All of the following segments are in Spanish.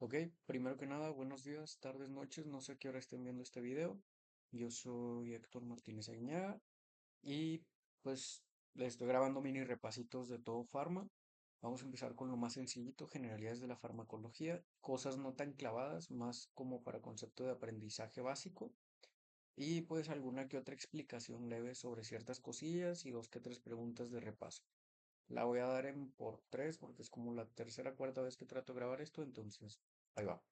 Ok, primero que nada, buenos días, tardes, noches, no sé a qué hora estén viendo este video. Yo soy Héctor Martínez Aguiñaga y pues les estoy grabando mini repasitos de todo farma. Vamos a empezar con lo más sencillito, generalidades de la farmacología, cosas no tan clavadas, más como para concepto de aprendizaje básico y pues alguna que otra explicación leve sobre ciertas cosillas y dos que tres preguntas de repaso. La voy a dar en por tres porque es como la tercera, cuarta vez que trato de grabar esto, entonces ahí va.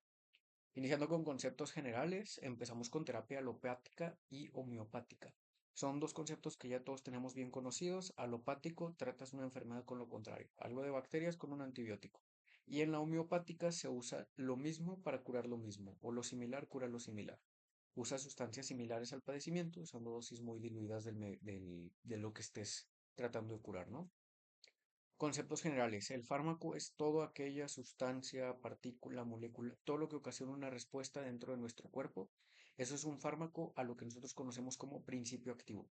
Iniciando con conceptos generales, empezamos con terapia alopática y homeopática. Son dos conceptos que ya todos tenemos bien conocidos. Alopático tratas una enfermedad con lo contrario, algo de bacterias con un antibiótico. Y en la homeopática se usa lo mismo para curar lo mismo, o lo similar cura lo similar. Usa sustancias similares al padecimiento, usando dosis muy diluidas de lo que estés tratando de curar, ¿no? Conceptos generales. El fármaco es toda aquella sustancia, partícula, molécula, todo lo que ocasiona una respuesta dentro de nuestro cuerpo. Eso es un fármaco a lo que nosotros conocemos como principio activo.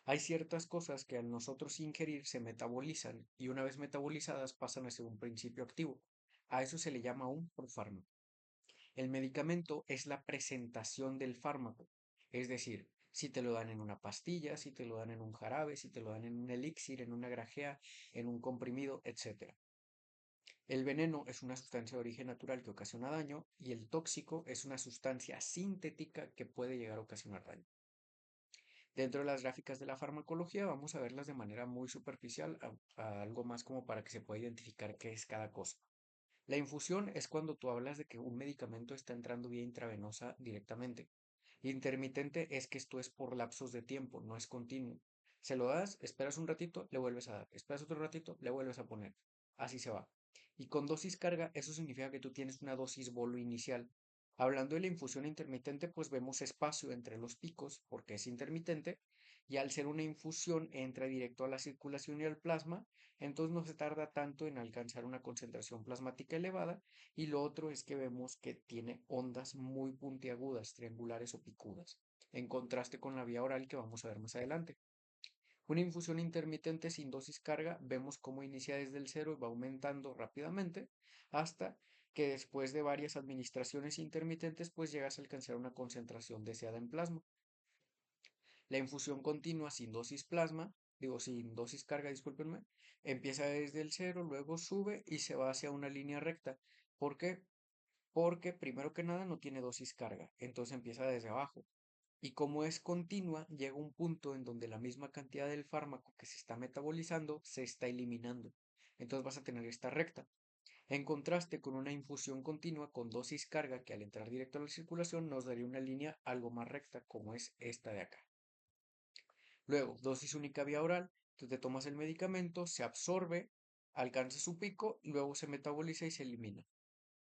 Hay ciertas cosas que al nosotros ingerir se metabolizan y una vez metabolizadas pasan a ser un principio activo. A eso se le llama un profármaco. El medicamento es la presentación del fármaco, es decir, si te lo dan en una pastilla, si te lo dan en un jarabe, si te lo dan en un elixir, en una grajea, en un comprimido, etcétera. El veneno es una sustancia de origen natural que ocasiona daño y el tóxico es una sustancia sintética que puede llegar a ocasionar daño. Dentro de las gráficas de la farmacología vamos a verlas de manera muy superficial, a algo más como para que se pueda identificar qué es cada cosa. La infusión es cuando tú hablas de que un medicamento está entrando vía intravenosa directamente. Intermitente es que esto es por lapsos de tiempo, no es continuo. Se lo das, esperas un ratito, le vuelves a dar, esperas otro ratito, le vuelves a poner. Así se va. Y con dosis carga, eso significa que tú tienes una dosis bolo inicial. Hablando de la infusión intermitente, pues vemos espacio entre los picos, porque es intermitente, y al ser una infusión entra directo a la circulación y al plasma, entonces no se tarda tanto en alcanzar una concentración plasmática elevada, y lo otro es que vemos que tiene ondas muy puntiagudas, triangulares o picudas, en contraste con la vía oral que vamos a ver más adelante. Una infusión intermitente sin dosis carga, vemos cómo inicia desde el cero y va aumentando rápidamente hasta que después de varias administraciones intermitentes, pues llegas a alcanzar una concentración deseada en plasma. La infusión continua sin dosis plasma, digo, sin dosis carga, discúlpenme, empieza desde el cero, luego sube y se va hacia una línea recta. ¿Por qué? Porque primero que nada no tiene dosis carga, entonces empieza desde abajo. Y como es continua, llega un punto en donde la misma cantidad del fármaco que se está metabolizando se está eliminando. Entonces vas a tener esta recta. En contraste con una infusión continua con dosis carga que al entrar directo a la circulación nos daría una línea algo más recta como es esta de acá. Luego, dosis única vía oral, tú te tomas el medicamento, se absorbe, alcanza su pico, luego se metaboliza y se elimina.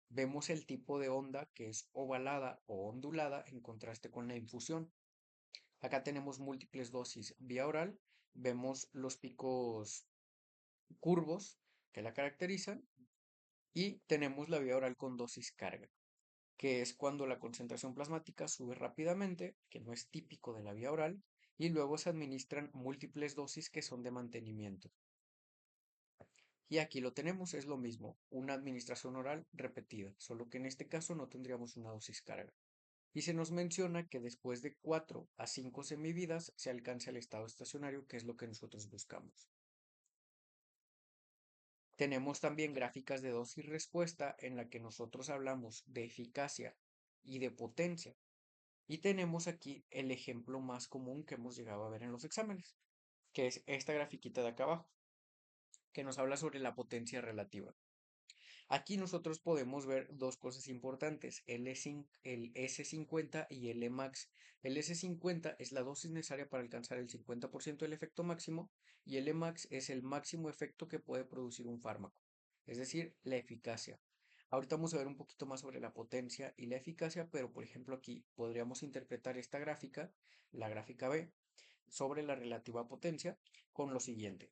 Vemos el tipo de onda que es ovalada o ondulada en contraste con la infusión. Acá tenemos múltiples dosis vía oral, vemos los picos curvos que la caracterizan y tenemos la vía oral con dosis carga, que es cuando la concentración plasmática sube rápidamente, que no es típico de la vía oral, y luego se administran múltiples dosis que son de mantenimiento. Y aquí lo tenemos, es lo mismo, una administración oral repetida, solo que en este caso no tendríamos una dosis carga. Y se nos menciona que después de 4 a 5 semividas se alcanza el estado estacionario, que es lo que nosotros buscamos. Tenemos también gráficas de dosis respuesta en la que nosotros hablamos de eficacia y de potencia. Y tenemos aquí el ejemplo más común que hemos llegado a ver en los exámenes, que es esta grafiquita de acá abajo, que nos habla sobre la potencia relativa. Aquí nosotros podemos ver dos cosas importantes, el S50 y el Emax. El S50 es la dosis necesaria para alcanzar el 50% del efecto máximo y el Emax es el máximo efecto que puede producir un fármaco, es decir, la eficacia. Ahorita vamos a ver un poquito más sobre la potencia y la eficacia, pero por ejemplo aquí podríamos interpretar esta gráfica, la gráfica B, sobre la relativa potencia con lo siguiente.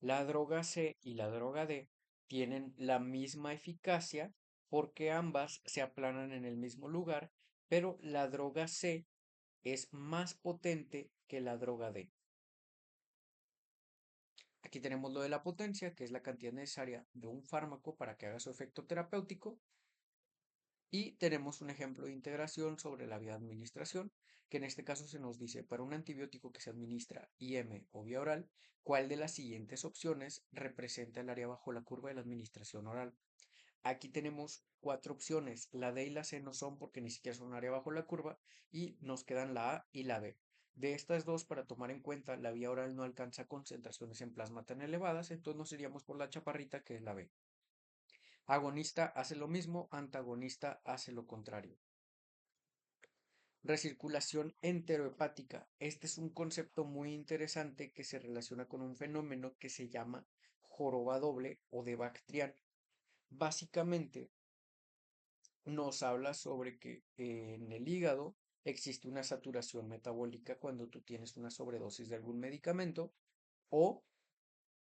La droga C y la droga D tienen la misma eficacia porque ambas se aplanan en el mismo lugar, pero la droga C es más potente que la droga D. Aquí tenemos lo de la potencia, que es la cantidad necesaria de un fármaco para que haga su efecto terapéutico, Y tenemos un ejemplo de integración sobre la vía de administración, que en este caso se nos dice, para un antibiótico que se administra IM o vía oral, ¿cuál de las siguientes opciones representa el área bajo la curva de la administración oral? Aquí tenemos cuatro opciones. La D y la C no son porque ni siquiera son un área bajo la curva y nos quedan la A y la B. De estas dos, para tomar en cuenta, la vía oral no alcanza concentraciones en plasma tan elevadas, entonces nos iríamos por la chaparrita que es la B. Agonista hace lo mismo, antagonista hace lo contrario. Recirculación enterohepática. Este es un concepto muy interesante que se relaciona con un fenómeno que se llama joroba doble o de Bactrián. Básicamente, nos habla sobre que en el hígado existe una saturación metabólica cuando tú tienes una sobredosis de algún medicamento o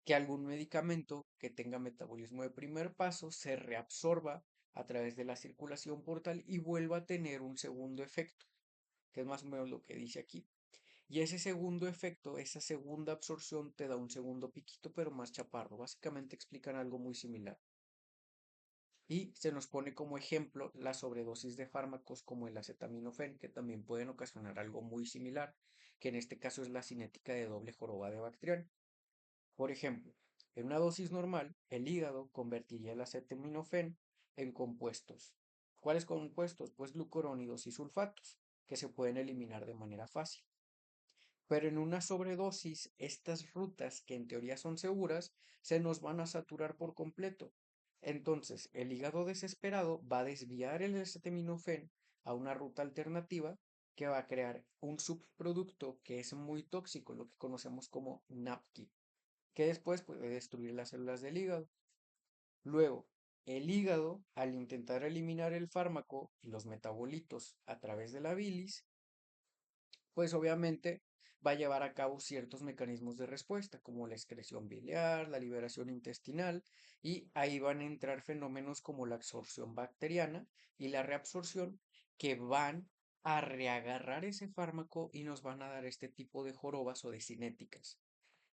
que algún medicamento que tenga metabolismo de primer paso se reabsorba a través de la circulación portal y vuelva a tener un segundo efecto, que es más o menos lo que dice aquí. Y ese segundo efecto, esa segunda absorción te da un segundo piquito, pero más chaparro. Básicamente explican algo muy similar. Y se nos pone como ejemplo la sobredosis de fármacos como el acetaminofén, que también pueden ocasionar algo muy similar, que en este caso es la cinética de doble joroba de Bactrián. Por ejemplo, en una dosis normal, el hígado convertiría el acetaminofén en compuestos. ¿Cuáles compuestos? Pues glucurónidos y sulfatos, que se pueden eliminar de manera fácil. Pero en una sobredosis, estas rutas, que en teoría son seguras, se nos van a saturar por completo. Entonces, el hígado desesperado va a desviar el acetaminofén a una ruta alternativa que va a crear un subproducto que es muy tóxico, lo que conocemos como NAPQI, que después puede destruir las células del hígado. Luego, el hígado, al intentar eliminar el fármaco y los metabolitos a través de la bilis, pues obviamente va a llevar a cabo ciertos mecanismos de respuesta, como la excreción biliar, la liberación intestinal, y ahí van a entrar fenómenos como la absorción bacteriana y la reabsorción, que van a reagarrar ese fármaco y nos van a dar este tipo de jorobas o de cinéticas.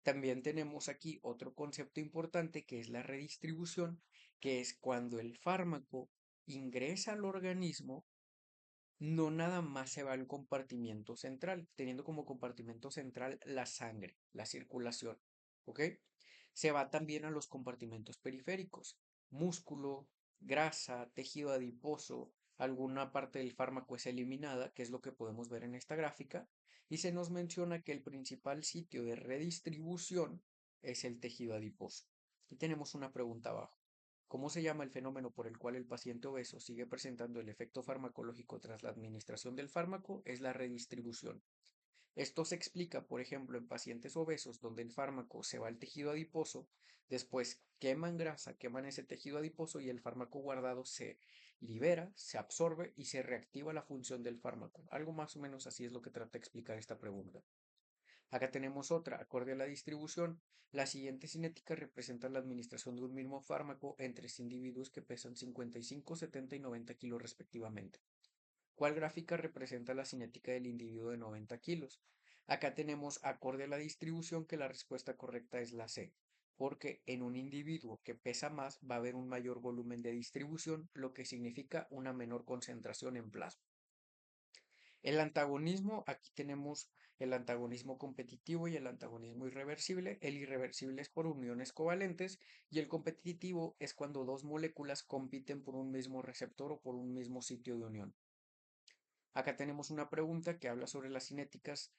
También tenemos aquí otro concepto importante que es la redistribución, que es cuando el fármaco ingresa al organismo, no nada más se va al compartimiento central, teniendo como compartimento central la sangre, la circulación, ¿ok? Se va también a los compartimentos periféricos, músculo, grasa, tejido adiposo, alguna parte del fármaco es eliminada, que es lo que podemos ver en esta gráfica, y se nos menciona que el principal sitio de redistribución es el tejido adiposo. Y tenemos una pregunta abajo. ¿Cómo se llama el fenómeno por el cual el paciente obeso sigue presentando el efecto farmacológico tras la administración del fármaco? Es la redistribución. Esto se explica, por ejemplo, en pacientes obesos donde el fármaco se va al tejido adiposo, después queman grasa, queman ese tejido adiposo y el fármaco guardado se libera, se absorbe y se reactiva la función del fármaco. Algo más o menos así es lo que trata de explicar esta pregunta. Acá tenemos otra, acorde a la distribución. La siguiente cinética representa la administración de un mismo fármaco en tres individuos que pesan 55, 70 y 90 kilos respectivamente. ¿Cuál gráfica representa la cinética del individuo de 90 kilos? Acá tenemos, acorde a la distribución, que la respuesta correcta es la C, porque en un individuo que pesa más va a haber un mayor volumen de distribución, lo que significa una menor concentración en plasma. El antagonismo, aquí tenemos el antagonismo competitivo y el antagonismo irreversible. El irreversible es por uniones covalentes y el competitivo es cuando dos moléculas compiten por un mismo receptor o por un mismo sitio de unión. Acá tenemos una pregunta que habla sobre las cinéticas,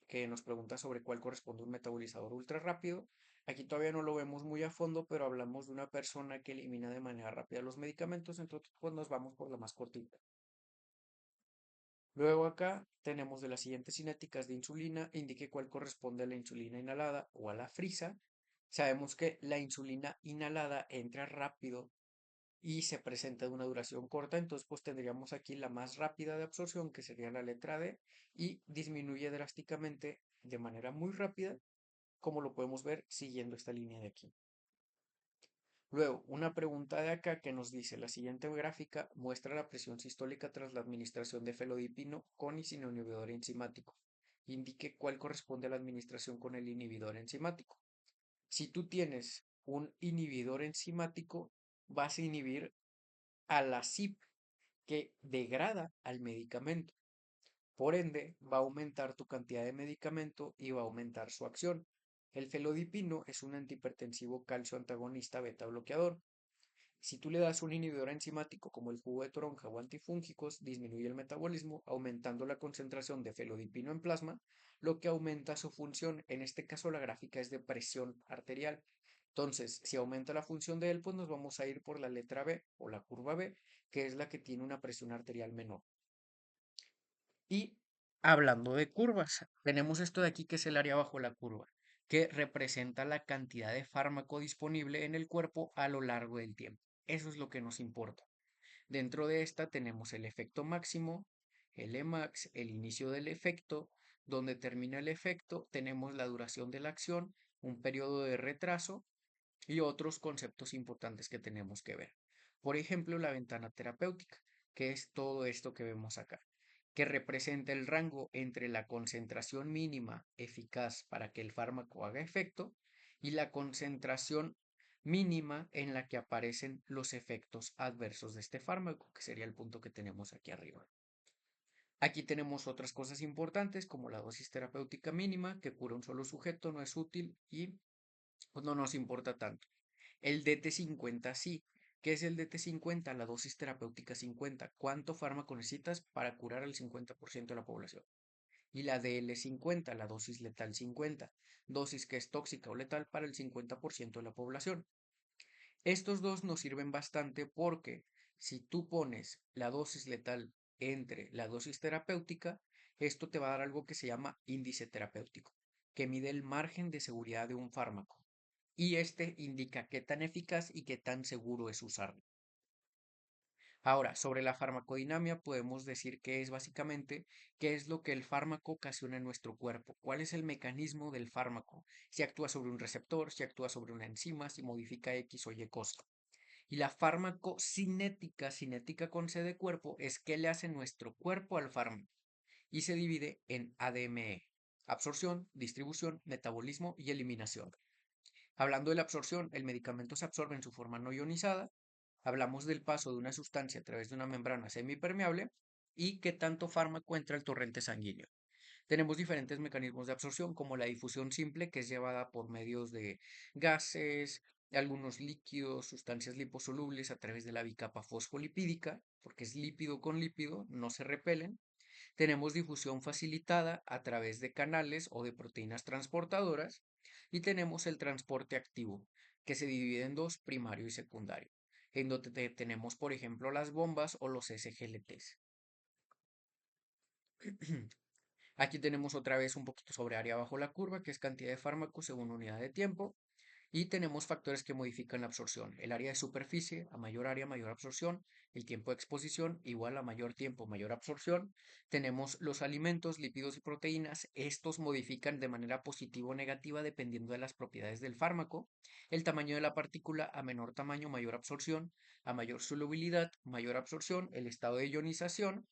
que nos pregunta sobre cuál corresponde a un metabolizador ultra rápido. Aquí todavía no lo vemos muy a fondo, pero hablamos de una persona que elimina de manera rápida los medicamentos, entonces pues nos vamos por la más cortita. Luego acá tenemos de las siguientes cinéticas de insulina, indique cuál corresponde a la insulina inhalada o a la frisa. Sabemos que la insulina inhalada entra rápido y se presenta de una duración corta, entonces pues tendríamos aquí la más rápida de absorción, que sería la letra D, y disminuye drásticamente de manera muy rápida, como lo podemos ver siguiendo esta línea de aquí. Luego, una pregunta de acá que nos dice, la siguiente gráfica muestra la presión sistólica tras la administración de felodipino con y sin inhibidor enzimático. Indique cuál corresponde a la administración con el inhibidor enzimático. Si tú tienes un inhibidor enzimático, vas a inhibir a la CYP. que degrada al medicamento. Por ende, va a aumentar tu cantidad de medicamento y va a aumentar su acción. El felodipino es un antihipertensivo calcio antagonista beta bloqueador. Si tú le das un inhibidor enzimático como el jugo de toronja o antifúngicos, disminuye el metabolismo, aumentando la concentración de felodipino en plasma, lo que aumenta su función. En este caso, la gráfica es de presión arterial. Entonces, si aumenta la función de él, pues nos vamos a ir por la letra B o la curva B, que es la que tiene una presión arterial menor. Y hablando de curvas, tenemos esto de aquí que es el área bajo la curva, que representa la cantidad de fármaco disponible en el cuerpo a lo largo del tiempo. Eso es lo que nos importa. Dentro de esta tenemos el efecto máximo, el Emax, el inicio del efecto, donde termina el efecto, tenemos la duración de la acción, un periodo de retraso y otros conceptos importantes que tenemos que ver. Por ejemplo, la ventana terapéutica, que es todo esto que vemos acá, que representa el rango entre la concentración mínima eficaz para que el fármaco haga efecto y la concentración mínima en la que aparecen los efectos adversos de este fármaco, que sería el punto que tenemos aquí arriba. Aquí tenemos otras cosas importantes como la dosis terapéutica mínima, que cura un solo sujeto, no es útil y pues, no nos importa tanto. El DT50 sí. ¿Qué es el DT50? La dosis terapéutica 50. ¿Cuánto fármaco necesitas para curar al 50% de la población? Y la DL50, la dosis letal 50. Dosis que es tóxica o letal para el 50% de la población. Estos dos nos sirven bastante porque si tú pones la dosis letal entre la dosis terapéutica, esto te va a dar algo que se llama índice terapéutico, que mide el margen de seguridad de un fármaco. Y este indica qué tan eficaz y qué tan seguro es usarlo. Ahora, sobre la farmacodinamia podemos decir que es básicamente qué es lo que el fármaco ocasiona en nuestro cuerpo, cuál es el mecanismo del fármaco, si actúa sobre un receptor, si actúa sobre una enzima, si modifica X o Y cosa. Y la farmacocinética, cinética con C de cuerpo, es qué le hace nuestro cuerpo al fármaco y se divide en ADME, absorción, distribución, metabolismo y eliminación. Hablando de la absorción, el medicamento se absorbe en su forma no ionizada. Hablamos del paso de una sustancia a través de una membrana semipermeable y qué tanto fármaco entra al torrente sanguíneo. Tenemos diferentes mecanismos de absorción, como la difusión simple, que es llevada por medios de gases, algunos líquidos, sustancias liposolubles a través de la bicapa fosfolipídica, porque es lípido con lípido, no se repelen. Tenemos difusión facilitada a través de canales o de proteínas transportadoras y tenemos el transporte activo, que se divide en dos, primario y secundario, en donde tenemos, por ejemplo, las bombas o los SGLTs. Aquí tenemos otra vez un poquito sobre área bajo la curva, que es cantidad de fármacos según unidad de tiempo. Y tenemos factores que modifican la absorción. El área de superficie, a mayor área, mayor absorción. El tiempo de exposición, igual a mayor tiempo, mayor absorción. Tenemos los alimentos, lípidos y proteínas. Estos modifican de manera positiva o negativa dependiendo de las propiedades del fármaco. El tamaño de la partícula, a menor tamaño, mayor absorción. A mayor solubilidad, mayor absorción. El estado de ionización.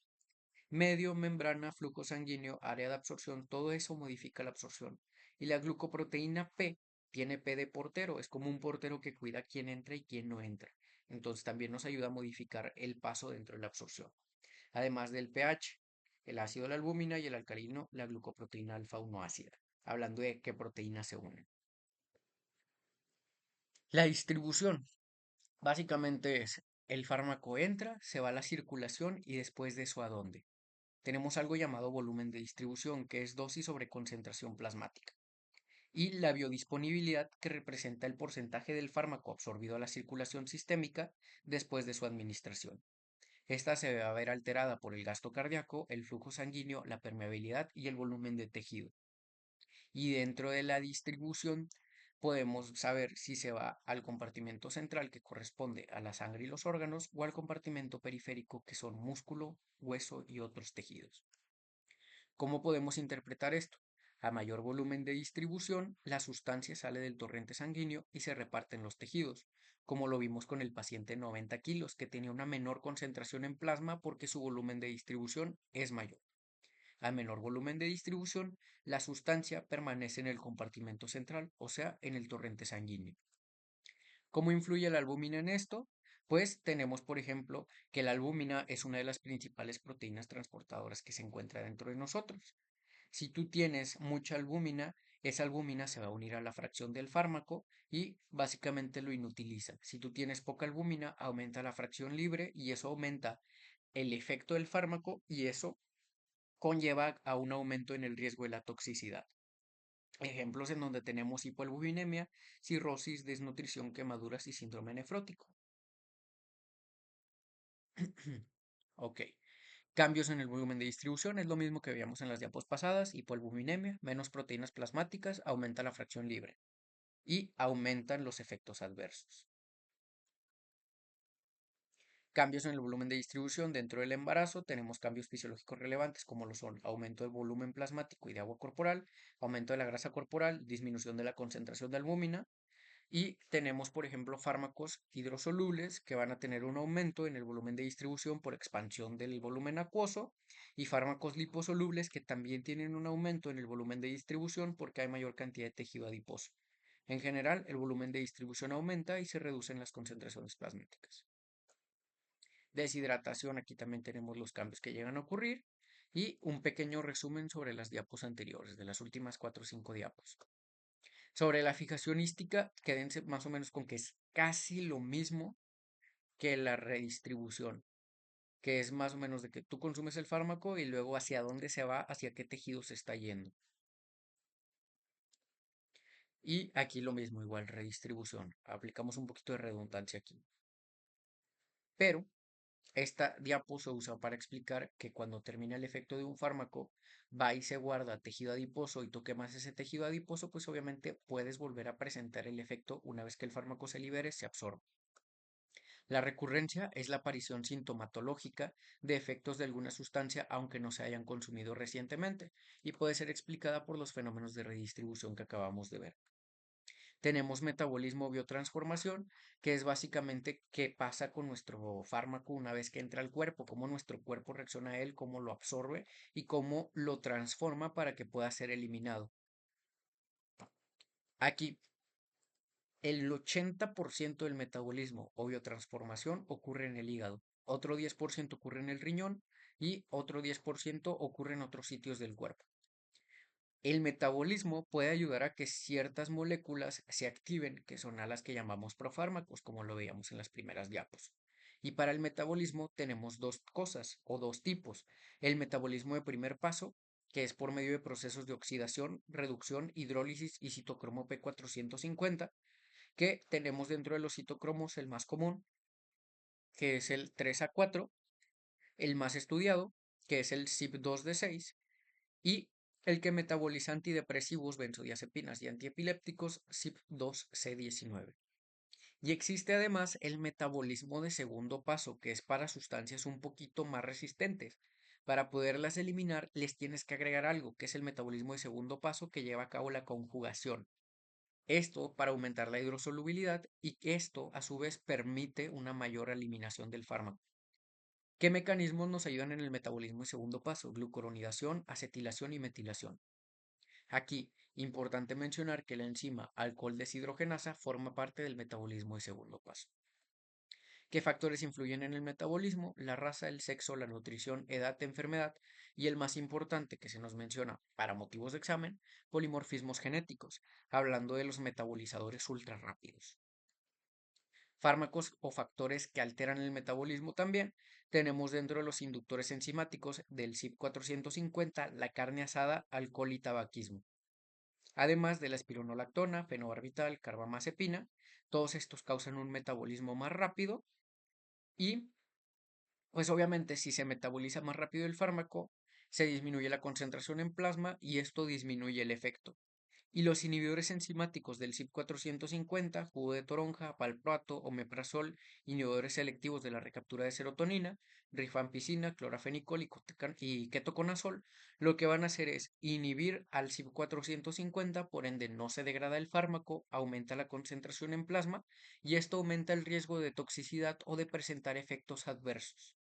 Medio, membrana, flujo sanguíneo, área de absorción, todo eso modifica la absorción. Y la glucoproteína P tiene P de portero, es como un portero que cuida quién entra y quién no entra. Entonces también nos ayuda a modificar el paso dentro de la absorción. Además del pH, el ácido de la albúmina y el alcalino, la glucoproteína alfa 1 ácida, hablando de qué proteínas se unen. La distribución básicamente es el fármaco entra, se va a la circulación y después de eso a dónde. Tenemos algo llamado volumen de distribución, que es dosis sobre concentración plasmática, y la biodisponibilidad, que representa el porcentaje del fármaco absorbido a la circulación sistémica después de su administración. Esta se va a ver alterada por el gasto cardíaco, el flujo sanguíneo, la permeabilidad y el volumen de tejido. Y dentro de la distribución podemos saber si se va al compartimento central, que corresponde a la sangre y los órganos, o al compartimento periférico, que son músculo, hueso y otros tejidos. ¿Cómo podemos interpretar esto? A mayor volumen de distribución, la sustancia sale del torrente sanguíneo y se reparte en los tejidos, como lo vimos con el paciente de 90 kilos, que tenía una menor concentración en plasma porque su volumen de distribución es mayor. A menor volumen de distribución, la sustancia permanece en el compartimento central, o sea, en el torrente sanguíneo. ¿Cómo influye la albúmina en esto? Pues tenemos, por ejemplo, que la albúmina es una de las principales proteínas transportadoras que se encuentra dentro de nosotros. Si tú tienes mucha albúmina, esa albúmina se va a unir a la fracción del fármaco y básicamente lo inutiliza. Si tú tienes poca albúmina, aumenta la fracción libre y eso aumenta el efecto del fármaco y eso conlleva a un aumento en el riesgo de la toxicidad. Ejemplos en donde tenemos hipoalbuminemia, cirrosis, desnutrición, quemaduras y síndrome nefrótico. Ok. Cambios en el volumen de distribución es lo mismo que veíamos en las diapos pasadas, hipoalbuminemia, menos proteínas plasmáticas, aumenta la fracción libre y aumentan los efectos adversos. Cambios en el volumen de distribución dentro del embarazo, tenemos cambios fisiológicos relevantes como lo son aumento del volumen plasmático y de agua corporal, aumento de la grasa corporal, disminución de la concentración de albúmina, y tenemos, por ejemplo, fármacos hidrosolubles que van a tener un aumento en el volumen de distribución por expansión del volumen acuoso y fármacos liposolubles que también tienen un aumento en el volumen de distribución porque hay mayor cantidad de tejido adiposo. En general, el volumen de distribución aumenta y se reducen las concentraciones plasmáticas. Deshidratación, aquí también tenemos los cambios que llegan a ocurrir y un pequeño resumen sobre las diapos anteriores, de las últimas 4 o 5 diapos. Sobre la fijación hística, quédense más o menos con que es casi lo mismo que la redistribución, que es más o menos de que tú consumes el fármaco y luego hacia dónde se va, hacia qué tejido se está yendo. Y aquí lo mismo, igual redistribución. Aplicamos un poquito de redundancia aquí. Pero esta diapo se usa para explicar que cuando termina el efecto de un fármaco, va y se guarda tejido adiposo y tú quemas ese tejido adiposo, pues obviamente puedes volver a presentar el efecto una vez que el fármaco se libere, se absorbe. La recurrencia es la aparición sintomatológica de efectos de alguna sustancia aunque no se hayan consumido recientemente y puede ser explicada por los fenómenos de redistribución que acabamos de ver. Tenemos metabolismo o biotransformación, que es básicamente qué pasa con nuestro fármaco una vez que entra al cuerpo, cómo nuestro cuerpo reacciona a él, cómo lo absorbe y cómo lo transforma para que pueda ser eliminado. Aquí el 80% del metabolismo o biotransformación ocurre en el hígado, otro 10% ocurre en el riñón y otro 10% ocurre en otros sitios del cuerpo. El metabolismo puede ayudar a que ciertas moléculas se activen, que son a las que llamamos profármacos, como lo veíamos en las primeras diapos. Y para el metabolismo tenemos dos cosas o dos tipos. El metabolismo de primer paso, que es por medio de procesos de oxidación, reducción, hidrólisis y citocromo P450, que tenemos dentro de los citocromos el más común, que es el 3A4, el más estudiado, que es el CYP2D6, y el que metaboliza antidepresivos, benzodiazepinas y antiepilépticos CYP2C19. Y existe además el metabolismo de segundo paso, que es para sustancias un poquito más resistentes. Para poderlas eliminar, les tienes que agregar algo, que es el metabolismo de segundo paso que lleva a cabo la conjugación. Esto para aumentar la hidrosolubilidad y que esto a su vez permite una mayor eliminación del fármaco. ¿Qué mecanismos nos ayudan en el metabolismo de segundo paso? Glucuronidación, acetilación y metilación. Aquí, importante mencionar que la enzima alcohol deshidrogenasa forma parte del metabolismo de segundo paso. ¿Qué factores influyen en el metabolismo? La raza, el sexo, la nutrición, edad, enfermedad y el más importante que se nos menciona para motivos de examen, polimorfismos genéticos, hablando de los metabolizadores ultra rápidos. Fármacos o factores que alteran el metabolismo también. Tenemos dentro de los inductores enzimáticos del CYP450 la carne asada, alcohol y tabaquismo. Además de la espironolactona, fenobarbital, carbamazepina, todos estos causan un metabolismo más rápido y pues obviamente si se metaboliza más rápido el fármaco, se disminuye la concentración en plasma y esto disminuye el efecto. Y los inhibidores enzimáticos del CYP450, jugo de toronja, valproato, omeprazol, inhibidores selectivos de la recaptura de serotonina, rifampicina, clorafenicol y ketoconazol, lo que van a hacer es inhibir al CYP450, por ende no se degrada el fármaco, aumenta la concentración en plasma y esto aumenta el riesgo de toxicidad o de presentar efectos adversos.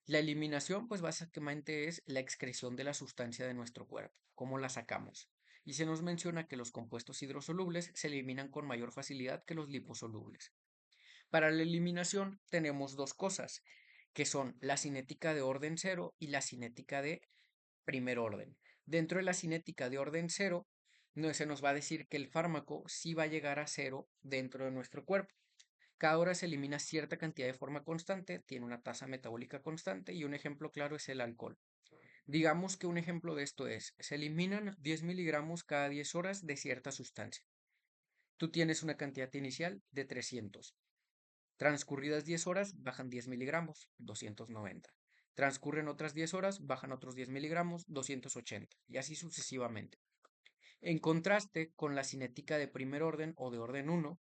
La eliminación, pues básicamente es la excreción de la sustancia de nuestro cuerpo, cómo la sacamos. Y se nos menciona que los compuestos hidrosolubles se eliminan con mayor facilidad que los liposolubles. Para la eliminación tenemos dos cosas, que son la cinética de orden cero y la cinética de primer orden. Dentro de la cinética de orden cero, no se nos va a decir que el fármaco sí va a llegar a cero dentro de nuestro cuerpo. Cada hora se elimina cierta cantidad de forma constante, tiene una tasa metabólica constante y un ejemplo claro es el alcohol. Digamos que un ejemplo de esto es, se eliminan 10 miligramos cada 10 horas de cierta sustancia. Tú tienes una cantidad inicial de 300. Transcurridas 10 horas, bajan 10 miligramos, 290. Transcurren otras 10 horas, bajan otros 10 miligramos, 280, y así sucesivamente. En contraste con la cinética de primer orden o de orden uno,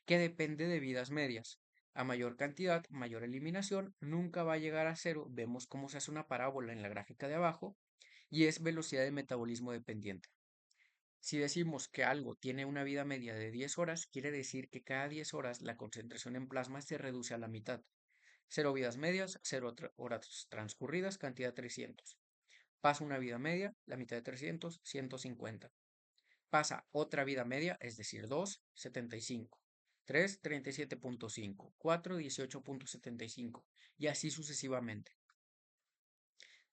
que depende de vidas medias. A mayor cantidad, mayor eliminación, nunca va a llegar a cero. Vemos cómo se hace una parábola en la gráfica de abajo y es velocidad de metabolismo dependiente. Si decimos que algo tiene una vida media de 10 horas, quiere decir que cada 10 horas la concentración en plasma se reduce a la mitad. Cero vidas medias, cero horas transcurridas, cantidad 300. Pasa una vida media, la mitad de 300, 150. Pasa otra vida media, es decir, 2, 75. 3, 37.5. 4, 18.75. Y así sucesivamente.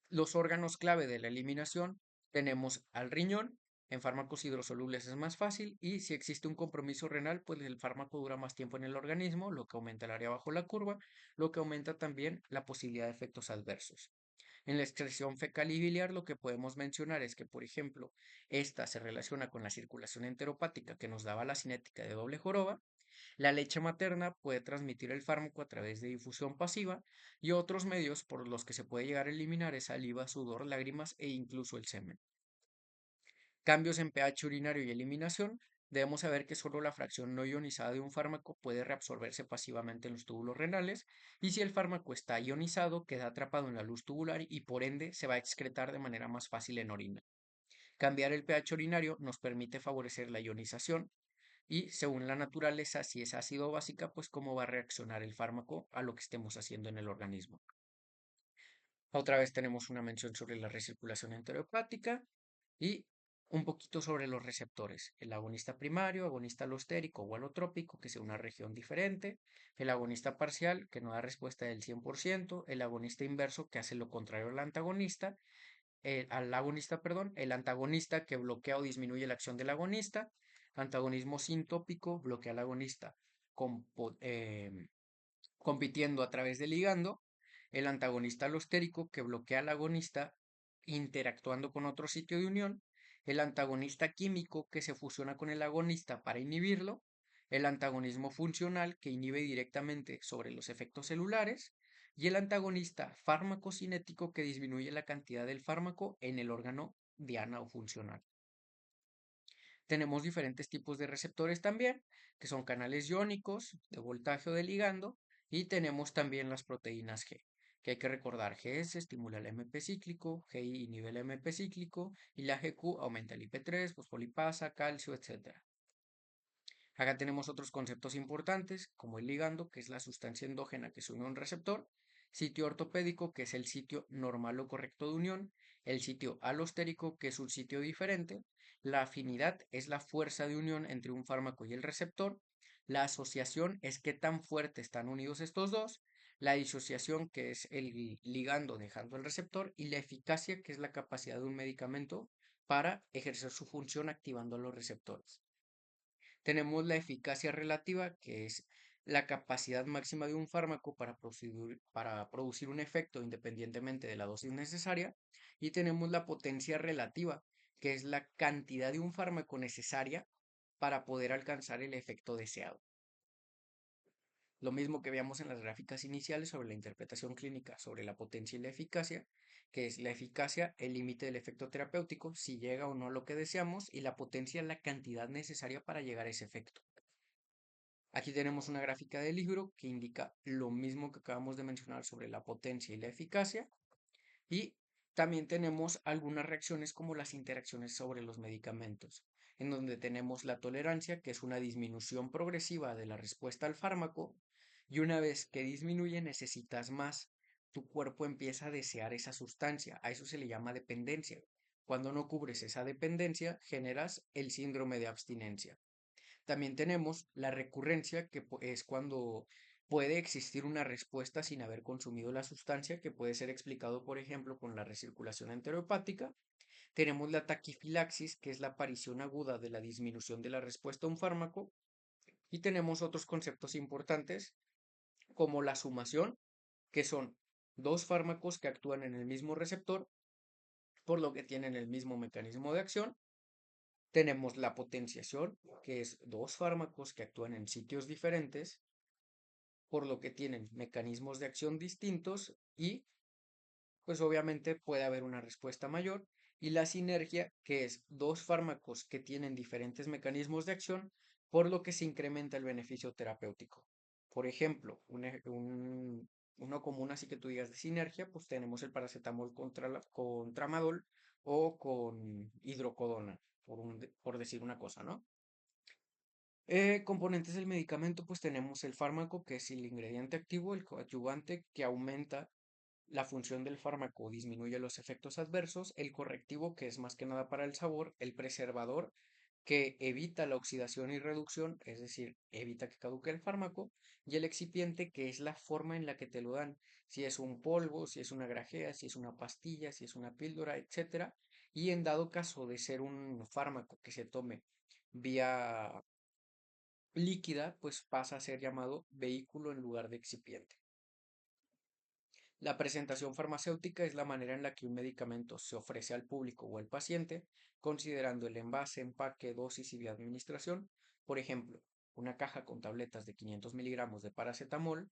Los órganos clave de la eliminación tenemos al riñón. En fármacos hidrosolubles es más fácil y si existe un compromiso renal, pues el fármaco dura más tiempo en el organismo, lo que aumenta el área bajo la curva, lo que aumenta también la posibilidad de efectos adversos. En la excreción fecal y biliar lo que podemos mencionar es que, por ejemplo, esta se relaciona con la circulación enteropática que nos daba la cinética de doble joroba. La leche materna puede transmitir el fármaco a través de difusión pasiva y otros medios por los que se puede llegar a eliminar es saliva, sudor, lágrimas e incluso el semen. Cambios en pH urinario y eliminación. Debemos saber que solo la fracción no ionizada de un fármaco puede reabsorberse pasivamente en los túbulos renales y si el fármaco está ionizado queda atrapado en la luz tubular y por ende se va a excretar de manera más fácil en orina. Cambiar el pH urinario nos permite favorecer la ionización y según la naturaleza, si es ácido o básica, pues cómo va a reaccionar el fármaco a lo que estemos haciendo en el organismo. Otra vez tenemos una mención sobre la recirculación enterohepática y un poquito sobre los receptores. El agonista primario, agonista alostérico o alotrópico, que sea una región diferente. El agonista parcial, que no da respuesta del 100%. El agonista inverso, que hace lo contrario al antagonista. Al agonista, perdón. El antagonista, que bloquea o disminuye la acción del agonista. Antagonismo sintópico, bloquea al agonista. Compitiendo a través del ligando, el antagonista alostérico que bloquea al agonista interactuando con otro sitio de unión, el antagonista químico que se fusiona con el agonista para inhibirlo, el antagonismo funcional que inhibe directamente sobre los efectos celulares y el antagonista fármaco-cinético que disminuye la cantidad del fármaco en el órgano diana o funcional. Tenemos diferentes tipos de receptores también, que son canales iónicos, de voltaje o de ligando, y tenemos también las proteínas G, que hay que recordar, GS estimula el MP cíclico, GI inhibe el MP cíclico, y la GQ aumenta el IP3, fosfolipasa, calcio, etc. Acá tenemos otros conceptos importantes, como el ligando, que es la sustancia endógena que se une a un receptor, sitio ortopédico, que es el sitio normal o correcto de unión, el sitio alostérico, que es un sitio diferente, la afinidad es la fuerza de unión entre un fármaco y el receptor, la asociación es qué tan fuerte están unidos estos dos, la disociación, que es el ligando dejando el receptor, y la eficacia, que es la capacidad de un medicamento para ejercer su función activando los receptores. Tenemos la eficacia relativa, que es la capacidad máxima de un fármaco para producir un efecto independientemente de la dosis necesaria. Y tenemos la potencia relativa, que es la cantidad de un fármaco necesaria para poder alcanzar el efecto deseado. Lo mismo que veíamos en las gráficas iniciales sobre la interpretación clínica sobre la potencia y la eficacia, que es la eficacia, el límite del efecto terapéutico, si llega o no a lo que deseamos, y la potencia, la cantidad necesaria para llegar a ese efecto. Aquí tenemos una gráfica del libro que indica lo mismo que acabamos de mencionar sobre la potencia y la eficacia. Y también tenemos algunas reacciones como las interacciones sobre los medicamentos, en donde tenemos la tolerancia, que es una disminución progresiva de la respuesta al fármaco, y una vez que disminuye necesitas más. Tu cuerpo empieza a desear esa sustancia, a eso se le llama dependencia. Cuando no cubres esa dependencia, generas el síndrome de abstinencia. También tenemos la recurrencia, que es cuando Puede existir una respuesta sin haber consumido la sustancia, que puede ser explicado, por ejemplo, con la recirculación enterohepática. Tenemos la taquifilaxis, que es la aparición aguda de la disminución de la respuesta a un fármaco. Y tenemos otros conceptos importantes, como la sumación, que son dos fármacos que actúan en el mismo receptor, por lo que tienen el mismo mecanismo de acción. Tenemos la potenciación, que es dos fármacos que actúan en sitios diferentes, por lo que tienen mecanismos de acción distintos y pues obviamente puede haber una respuesta mayor. Y la sinergia, que es dos fármacos que tienen diferentes mecanismos de acción, por lo que se incrementa el beneficio terapéutico. Por ejemplo, uno común así que tú digas de sinergia, pues tenemos el paracetamol con tramadol o con hidrocodona, por decir una cosa, ¿no? Componentes del medicamento, pues tenemos el fármaco, que es el ingrediente activo, el coadyuvante, que aumenta la función del fármaco, disminuye los efectos adversos, el correctivo, que es más que nada para el sabor, el preservador, que evita la oxidación y reducción, es decir, evita que caduque el fármaco, y el excipiente, que es la forma en la que te lo dan, si es un polvo, si es una grajea, si es una pastilla, si es una píldora, etcétera. Y en dado caso de ser un fármaco que se tome vía líquida, pues pasa a ser llamado vehículo en lugar de excipiente. La presentación farmacéutica es la manera en la que un medicamento se ofrece al público o al paciente, considerando el envase, empaque, dosis y vía de administración. Por ejemplo, una caja con tabletas de 500 miligramos de paracetamol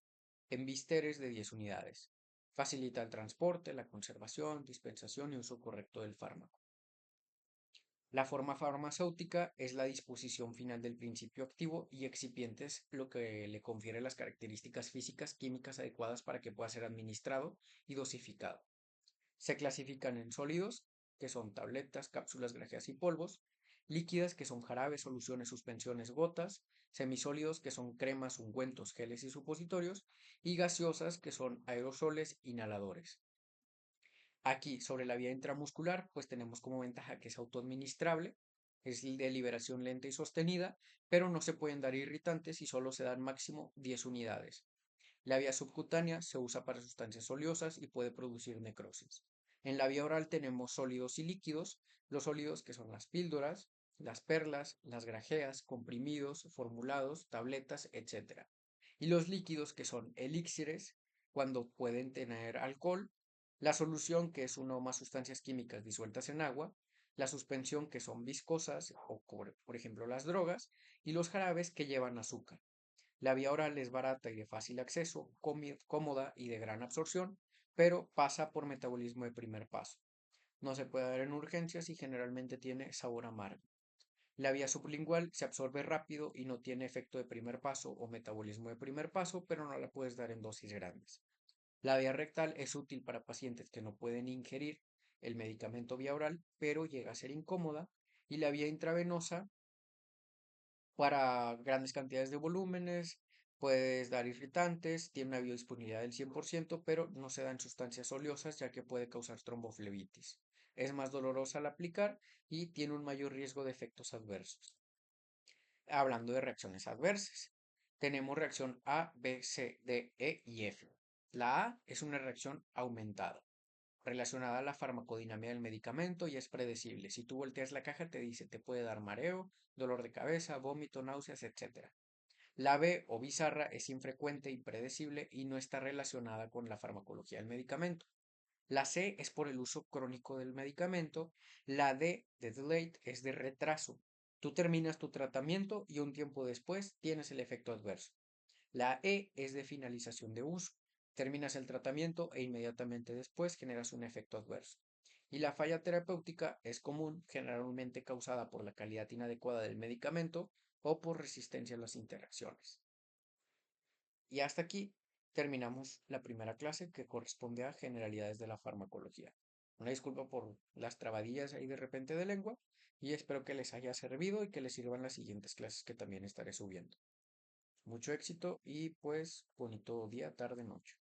en blisteres de 10 unidades. Facilita el transporte, la conservación, dispensación y uso correcto del fármaco. La forma farmacéutica es la disposición final del principio activo y excipientes, lo que le confiere las características físicas químicas adecuadas para que pueda ser administrado y dosificado. Se clasifican en sólidos, que son tabletas, cápsulas, grajeas y polvos; líquidas, que son jarabes, soluciones, suspensiones, gotas; semisólidos, que son cremas, ungüentos, geles y supositorios; y gaseosas, que son aerosoles, inhaladores. Aquí, sobre la vía intramuscular, pues tenemos como ventaja que es autoadministrable, es de liberación lenta y sostenida, pero no se pueden dar irritantes y solo se dan máximo 10 unidades. La vía subcutánea se usa para sustancias oleosas y puede producir necrosis. En la vía oral tenemos sólidos y líquidos, los sólidos, que son las píldoras, las perlas, las grajeas, comprimidos, formulados, tabletas, etc. Y los líquidos, que son elixires, cuando pueden tener alcohol; la solución, que es una o más sustancias químicas disueltas en agua; la suspensión, que son viscosas, o por ejemplo las drogas; y los jarabes, que llevan azúcar. La vía oral es barata y de fácil acceso, cómoda y de gran absorción, pero pasa por metabolismo de primer paso. No se puede dar en urgencias y generalmente tiene sabor amargo. La vía sublingual se absorbe rápido y no tiene efecto de primer paso o metabolismo de primer paso, pero no la puedes dar en dosis grandes. La vía rectal es útil para pacientes que no pueden ingerir el medicamento vía oral, pero llega a ser incómoda. Y la vía intravenosa, para grandes cantidades de volúmenes, puedes dar irritantes, tiene una biodisponibilidad del 100%, pero no se dan sustancias oleosas ya que puede causar tromboflebitis. Es más dolorosa al aplicar y tiene un mayor riesgo de efectos adversos. Hablando de reacciones adversas, tenemos reacción A, B, C, D, E y F. La A es una reacción aumentada, relacionada a la farmacodinámica del medicamento, y es predecible. Si tú volteas la caja te dice, te puede dar mareo, dolor de cabeza, vómito, náuseas, etc. La B o bizarra es infrecuente, impredecible y no está relacionada con la farmacología del medicamento. La C es por el uso crónico del medicamento. La D de delayed es de retraso. Tú terminas tu tratamiento y un tiempo después tienes el efecto adverso. La E es de finalización de uso. Terminas el tratamiento e inmediatamente después generas un efecto adverso. Y la falla terapéutica es común, generalmente causada por la calidad inadecuada del medicamento o por resistencia a las interacciones. Y hasta aquí terminamos la primera clase, que corresponde a generalidades de la farmacología. Una disculpa por las trabadillas ahí de repente de lengua, y espero que les haya servido y que les sirvan las siguientes clases que también estaré subiendo. Mucho éxito y pues bonito día, tarde, noche.